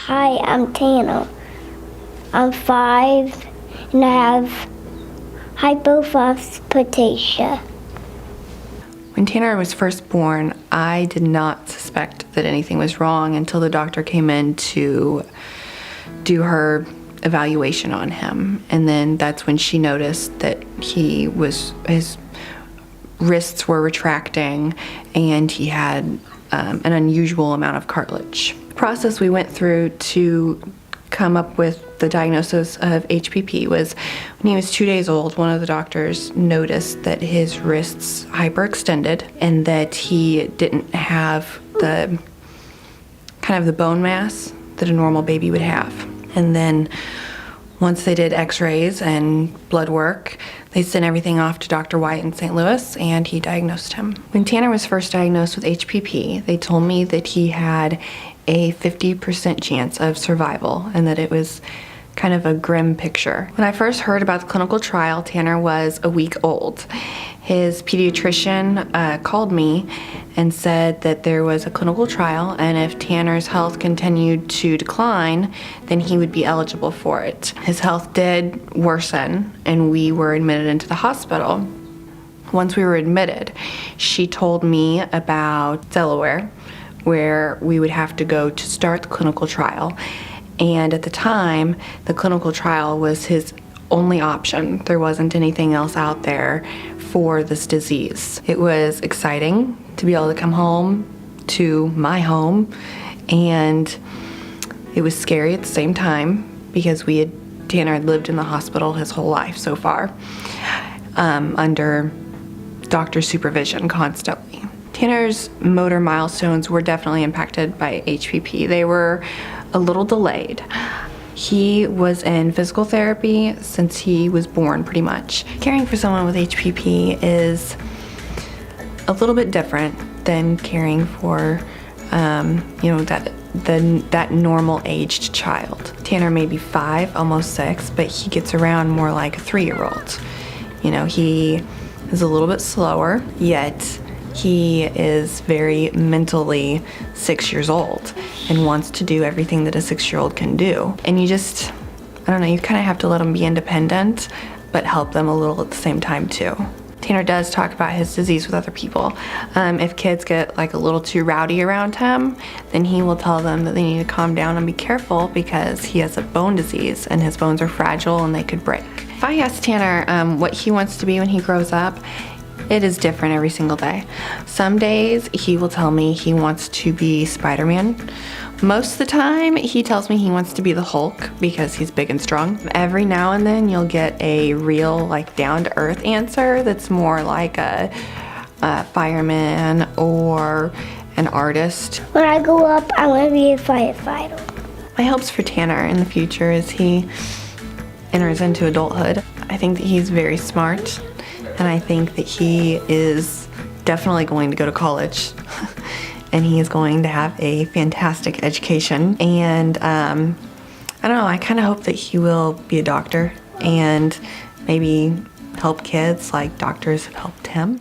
Hi, I'm Tanner. I'm 5 and I have hypophosphatasia. When Tanner was first born, I did not suspect that anything was wrong until the doctor came in to do her evaluation on him. And then that's when she noticed that his wrists were retracting and he had an unusual amount of cartilage. The process we went through to come up with the diagnosis of HPP was when he was 2 days old. One of the doctors noticed that his wrists hyperextended and that he didn't have the kind of the bone mass that a normal baby would have. And then once they did x-rays and blood work, they sent everything off to Dr. White in St. Louis, and he diagnosed him. When Tanner was first diagnosed with HPP, they told me that he had a 50% chance of survival and that it was kind of a grim picture. When I first heard about the clinical trial, Tanner was a week old. His pediatrician called me and said that there was a clinical trial, and if Tanner's health continued to decline, then he would be eligible for it. His health did worsen, and we were admitted into the hospital. Once we were admitted, she told me about Delaware, where we would have to go to start the clinical trial. And at the time, the clinical trial was his only option. There wasn't anything else out there for this disease. It was exciting to be able to come home to my home, and it was scary at the same time because Tanner had lived in the hospital his whole life so far, under doctor supervision constantly. Tanner's motor milestones were definitely impacted by HPP. They were a little delayed. He was in physical therapy since he was born, pretty much. Caring for someone with HPP is a little bit different than caring for, that normal aged child. Tanner may be 5, almost 6, but he gets around more like a 3-year-old. He is a little bit slower, yet he is very mentally 6 years old and wants to do everything that a 6-year-old can do. And you kind of have to let him be independent, but help them a little at the same time too. Tanner does talk about his disease with other people. If kids get like a little too rowdy around him, then he will tell them that they need to calm down and be careful because he has a bone disease and his bones are fragile and they could break. If I ask Tanner what he wants to be when he grows up, it is different every single day. Some days he will tell me he wants to be Spider-Man. Most of the time he tells me he wants to be the Hulk because he's big and strong. Every now and then you'll get a real down-to-earth answer that's more like a fireman or an artist. When I grow up, I want to be a firefighter. My hopes for Tanner in the future as he enters into adulthood, I think that he's very smart. And I think that he is definitely going to go to college and he is going to have a fantastic education. And I don't know, I kind of hope that he will be a doctor and maybe help kids like doctors have helped him.